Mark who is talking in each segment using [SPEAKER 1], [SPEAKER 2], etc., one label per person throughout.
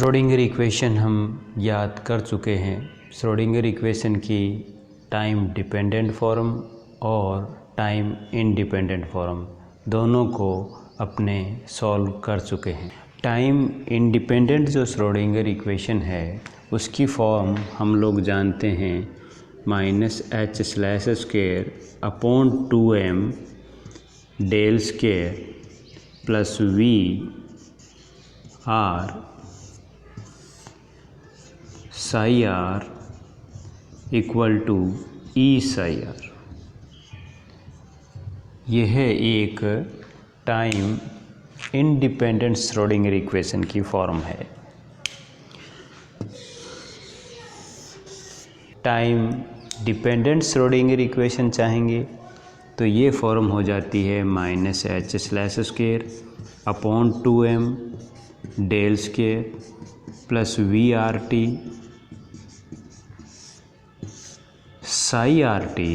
[SPEAKER 1] Schrodinger equation हम याद कर चुके हैं। श्रोडिंगर इक्वेशन की टाइम डिपेंडेंट फॉर्म और टाइम इंडिपेंडेंट फॉर्म दोनों को अपने सॉल्व कर चुके हैं। टाइम इंडिपेंडेंट जो श्रोडिंगर इक्वेशन है उसकी फॉर्म हम लोग जानते हैं -h/² del square plus V R psi R equal to E psi R. यह एक टाइम इंडिपेंडेंट श्रोडिंगर इक्वेशन की फॉर्म है। टाइम डिपेंडेंट श्रोडिंगर इक्वेशन चाहेंगे तो ये फॉर्म हो जाती है -h/² del square plus V R T psi R T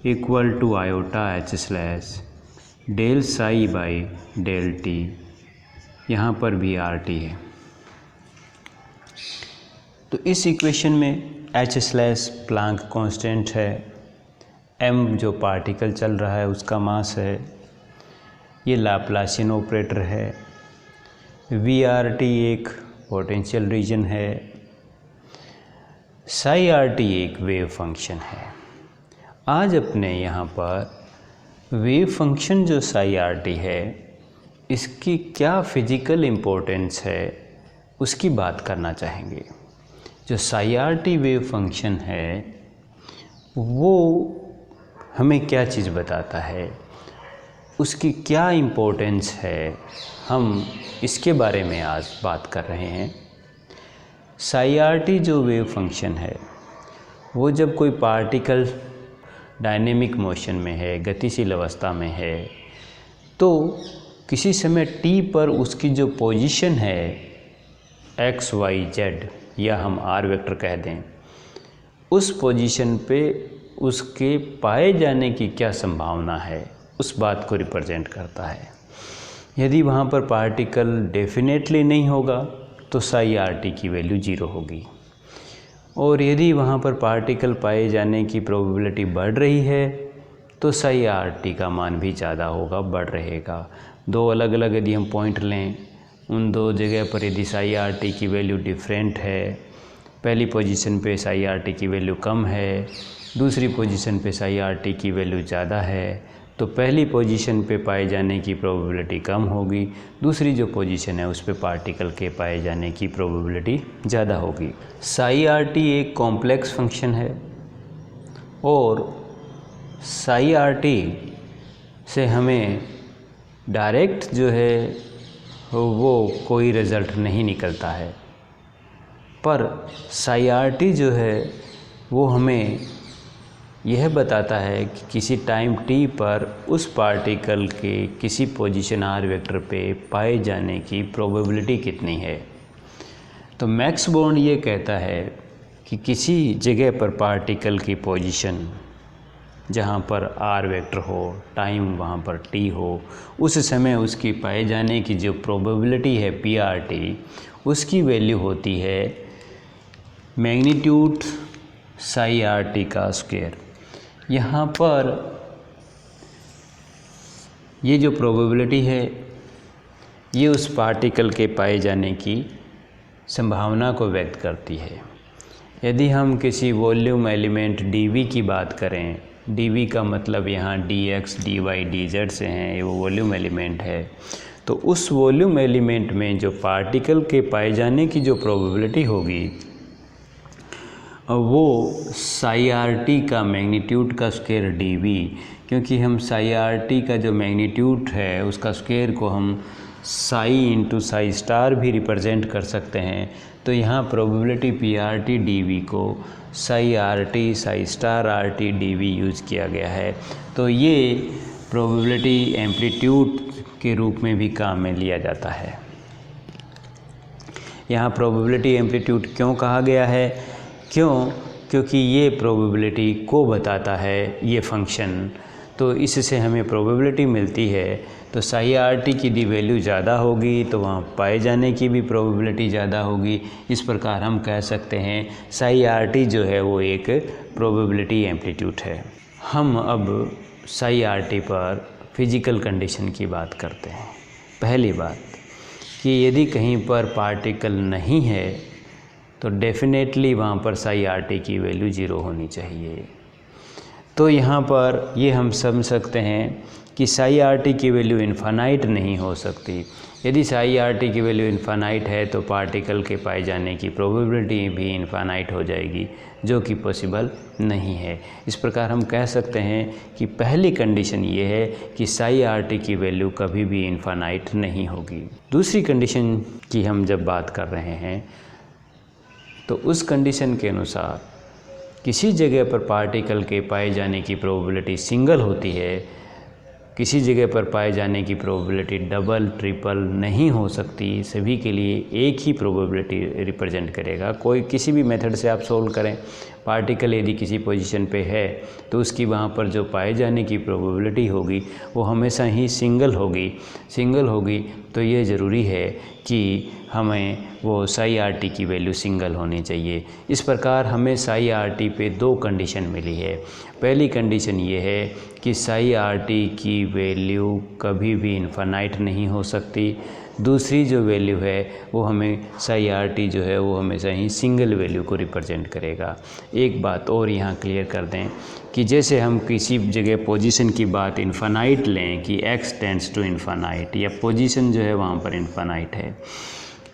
[SPEAKER 1] equal to iota h/ del psi by del T. यहाँ पर भी आर टी है। तो इस इक्वेशन में h/ प्लांक कांस्टेंट है, m जो पार्टिकल चल रहा है उसका मास है, ये लाप्लासियन ऑपरेटर है, वी आर टी एक पोटेंशियल रीजन है, साई आर टी एक वेव फंक्शन है। आज अपने यहाँ पर वेव फंक्शन जो साई आर टी है इसकी क्या फिजिकल इम्पोर्टेंस है उसकी बात करना चाहेंगे। जो Sai R T wave function है वो हमें क्या चीज़ बताता है, उसकी क्या इम्पोर्टेंस है, हम इसके बारे में आज बात कर रहे हैं। साई आर टी जो वेव फंक्शन है वो जब कोई पार्टिकल डायनेमिक मोशन में है, गतिशील अवस्था में है, तो किसी समय टी पर उसकी जो पोजीशन है एक्स वाई जेड या हम आर वेक्टर कह दें, उस पोजीशन पे उसके पाए जाने की क्या संभावना है उस बात को रिप्रेजेंट करता है। यदि वहाँ पर पार्टिकल डेफिनेटली नहीं होगा तो साई आर टी की वैल्यू 0 होगी, और यदि वहाँ पर पार्टिकल पाए जाने की प्रोबेबिलिटी बढ़ रही है तो साई आर टी का मान भी ज़्यादा होगा, बढ़ रहेगा। दो अलग अलग यदि हम पॉइंट लें, उन दो जगह पर यदि साई आर टी की वैल्यू डिफरेंट है, पहली पोजीशन पे साई आर टी की वैल्यू कम है, दूसरी पोजीशन पे साई आर टी की वैल्यू ज़्यादा है, तो पहली पोजीशन पे पाए जाने की प्रोबेबिलिटी कम होगी, दूसरी जो पोजीशन है उस पे पार्टिकल के पाए जाने की प्रोबेबिलिटी ज़्यादा होगी। साई आर टी एक कॉम्प्लेक्स फंक्शन है और साई आर टी से हमें डायरेक्ट जो है वो कोई रिज़ल्ट नहीं निकलता है, पर साई आर टी जो है वो हमें यह बताता है कि किसी टाइम टी पर उस पार्टिकल के किसी पोजीशन आर वेक्टर पे पाए जाने की प्रोबेबिलिटी कितनी है। तो मैक्स बॉर्न ये कहता है कि किसी जगह पर पार्टिकल की पोजीशन जहाँ पर आर वेक्टर हो, टाइम वहाँ पर टी हो, उस समय उसकी पाए जाने की जो प्रोबेबिलिटी है पी आर टी, उसकी वैल्यू होती है मैग्नीट्यूड साई आर टी का स्क्वायर। यहाँ पर ये जो प्रोबेबिलिटी है ये उस पार्टिकल के पाए जाने की संभावना को व्यक्त करती है। यदि हम किसी वॉल्यूम एलिमेंट dv की बात करें, dv का मतलब यहाँ dx, dy, dz से हैं, ये वो वॉल्यूम एलिमेंट है, तो उस वॉल्यूम एलिमेंट में जो पार्टिकल के पाए जाने की जो प्रोबेबिलिटी होगी वो साई आर टी का मैग्नीट्यूड का स्क्वायर dv, क्योंकि हम साई आर टी का जो मैग्नीट्यूड है उसका स्क्वायर को हम साई इंटू साई स्टार भी रिप्रेजेंट कर सकते हैं। तो यहाँ probability P R T dv को Sai R T Sai star R T dv use किया गया है। तो ये प्रोबेबिलिटी एम्पलीट्यूड के रूप में भी काम में लिया जाता है। यहाँ प्रोबेबिलिटी एम्पलीट्यूड क्यों कहा गया है? क्योंकि ये प्रोबेबिलिटी को बताता है ये फंक्शन तो इससे हमें प्रोबेबिलिटी मिलती है। तो साई आर टी की दी वैल्यू ज़्यादा होगी तो वहाँ पाए जाने की भी प्रोबेबिलिटी ज़्यादा होगी। इस प्रकार हम कह सकते हैं साई आर टी जो है वो एक प्रोबेबिलिटी एम्पलीट्यूड है। हम अब साई आर टी पर फिजिकल कंडीशन की बात करते हैं। पहली बात कि यदि कहीं पर पार्टिकल नहीं है तो डेफिनेटली वहाँ पर साई आर टी की वैल्यू 0 होनी चाहिए। तो यहाँ पर ये हम समझ सकते हैं कि साई आर टी की वैल्यू इन्फानाइट नहीं हो सकती। यदि साई आर टी की वैल्यू इन्फानाइट है तो पार्टिकल के पाए जाने की प्रोबेबिलिटी भी इन्फानाइट हो जाएगी, जो कि पॉसिबल नहीं है। इस प्रकार हम कह सकते हैं कि पहली कंडीशन ये है कि साई आर टी की वैल्यू कभी भी इन्फानाइट नहीं होगी। दूसरी कंडीशन की हम जब बात कर रहे हैं तो उस कंडीशन के अनुसार किसी जगह पर पार्टिकल के पाए जाने की प्रोबेबिलिटी सिंगल होती है, किसी जगह पर पाए जाने की प्रोबेबिलिटी डबल ट्रिपल नहीं हो सकती। सभी के लिए एक ही प्रोबेबिलिटी रिप्रेजेंट करेगा। कोई किसी भी मेथड से आप सोल्व करें, पार्टिकल यदि किसी पोजीशन पे है तो उसकी वहाँ पर जो पाए जाने की प्रोबेबिलिटी होगी वो हमेशा ही सिंगल होगी। तो ये ज़रूरी है कि हमें वो साई आर टी की वैल्यू सिंगल होनी चाहिए। इस प्रकार हमें साई आर टी पे 2 कंडीशन मिली है। पहली कंडीशन ये है कि साई आर टी की वैल्यू कभी भी इन्फानाइट नहीं हो सकती। दूसरी जो वैल्यू है वो हमें साई आर टी जो है वो हमेशा ही सिंगल वैल्यू को रिप्रेजेंट करेगा। एक बात और यहाँ क्लियर कर दें कि जैसे हम किसी जगह पोजीशन की बात इन्फानाइट लें कि x टेंड्स टू इन्फानाइट, या पोजीशन जो है वहाँ पर इन्फानाइट है।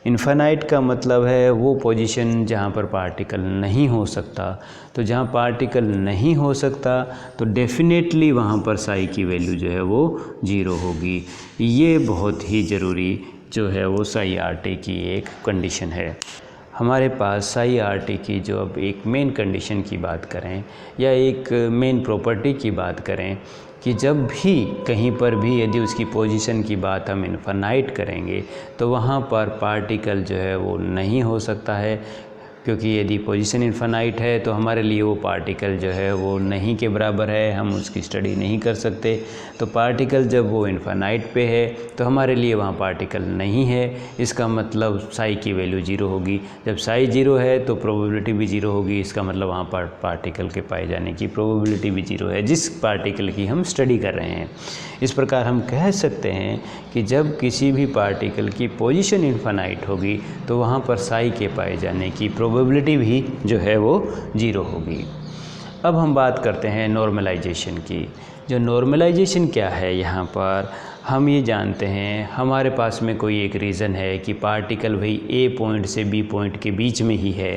[SPEAKER 1] इन्फानाइट का मतलब है वो पोजीशन जहाँ पर पार्टिकल नहीं हो सकता। तो जहाँ पार्टिकल नहीं हो सकता तो डेफिनेटली वहाँ पर साई की वैल्यू जो है वो 0 होगी। ये बहुत ही ज़रूरी जो है वो साई आर टी की एक कंडीशन है। हमारे पास साई आर टी की जो अब एक मेन कंडीशन की बात करें या एक मेन प्रॉपर्टी की बात करें कि जब भी कहीं पर भी यदि उसकी पोजीशन की बात हम इन्फानाइट करेंगे तो वहाँ पर पार्टिकल जो है वो नहीं हो सकता है, क्योंकि यदि पोजीशन इन्फानाइट है तो हमारे लिए वो पार्टिकल जो है वो नहीं के बराबर है, हम उसकी स्टडी नहीं कर सकते। तो पार्टिकल जब वो इन्फानाइट पे है तो हमारे लिए वहाँ पार्टिकल नहीं है। इसका मतलब साई की वैल्यू 0 होगी। जब साई 0 है तो प्रोबेबिलिटी भी 0 होगी। इसका मतलब वहाँ पर पार्टिकल के पाए जाने की प्रोबेबिलिटी भी 0 है, जिस पार्टिकल की हम स्टडी कर रहे हैं। इस प्रकार हम कह सकते हैं कि जब किसी भी पार्टिकल की पोजीशन इन्फानाइट होगी तो वहाँ पर साई के पाए जाने की प्रोबेबिलिटी भी जो है वो 0 होगी। अब हम बात करते हैं नॉर्मलाइजेशन की। जो नॉर्मलाइजेशन क्या है, यहाँ पर हम ये जानते हैं हमारे पास में कोई एक रीज़न है कि पार्टिकल वही ए पॉइंट से बी पॉइंट के बीच में ही है।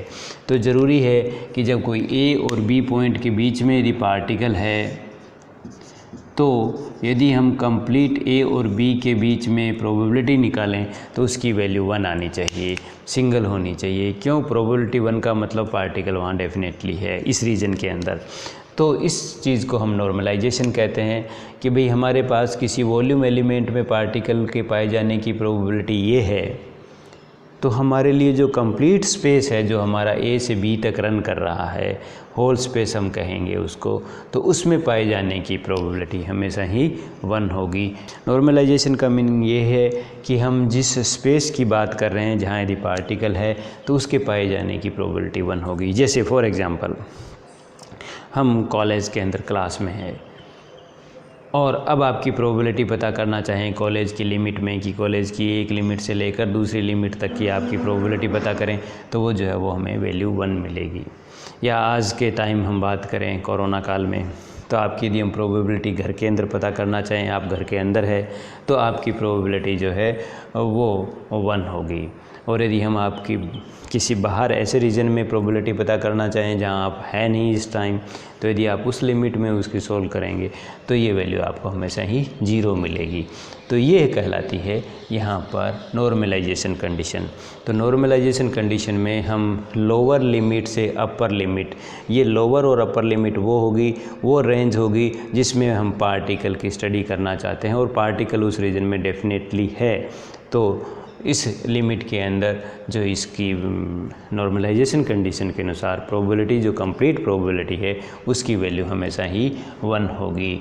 [SPEAKER 1] तो ज़रूरी है कि जब कोई ए और बी पॉइंट के बीच में यदि पार्टिकल है तो यदि हम कंप्लीट ए और बी के बीच में प्रोबेबिलिटी निकालें तो उसकी वैल्यू 1 आनी चाहिए, सिंगल होनी चाहिए। क्यों? प्रोबेबिलिटी 1 का मतलब पार्टिकल वहाँ डेफिनेटली है इस रीजन के अंदर। तो इस चीज़ को हम नॉर्मलाइजेशन कहते हैं कि भाई हमारे पास किसी वॉल्यूम एलिमेंट में पार्टिकल के पाए जाने की प्रोबेबिलिटी ये है, तो हमारे लिए जो कंप्लीट स्पेस है जो हमारा ए से बी तक रन कर रहा है, होल स्पेस हम कहेंगे उसको, तो उसमें पाए जाने की प्रोबेबिलिटी हमेशा ही 1 होगी। नॉर्मलाइजेशन का मीनिंग ये है कि हम जिस स्पेस की बात कर रहे हैं जहाँ यदि पार्टिकल है तो उसके पाए जाने की प्रोबेबिलिटी 1 होगी। जैसे फॉर एग्ज़ाम्पल हम कॉलेज के अंदर क्लास में है और अब आपकी प्रोबेबिलिटी पता करना चाहें कॉलेज की लिमिट में कि कॉलेज की एक लिमिट से लेकर दूसरी लिमिट तक की आपकी प्रोबेबिलिटी पता करें तो वो जो है वो हमें वैल्यू 1 मिलेगी। या आज के टाइम हम बात करें कोरोना काल में, तो आपकी यदि हम प्रोबेबिलिटी घर के अंदर पता करना चाहें, आप घर के अंदर है तो आपकी प्रोबेबिलिटी जो है वो 1 होगी। और यदि हम आपकी किसी बाहर ऐसे रीजन में प्रोबेबिलिटी पता करना चाहें जहां आप है नहीं इस टाइम, तो यदि आप उस लिमिट में उसकी सोल्व करेंगे तो ये वैल्यू आपको हमेशा ही 0 मिलेगी। तो ये कहलाती है यहाँ पर नॉर्मलाइजेशन कंडीशन। तो नॉर्मलाइजेशन कंडीशन में हम लोअर लिमिट से अपर लिमिट, ये लोअर और अपर लिमिट वो होगी, वो रेंज होगी जिसमें हम पार्टिकल की स्टडी करना चाहते हैं और पार्टिकल उस रीजन में डेफिनेटली है। तो इस लिमिट के अंदर जो इसकी नॉर्मलाइजेशन कंडीशन के अनुसार प्रोबेबिलिटी जो कंप्लीट प्रोबेबिलिटी है उसकी वैल्यू हमेशा ही 1 होगी।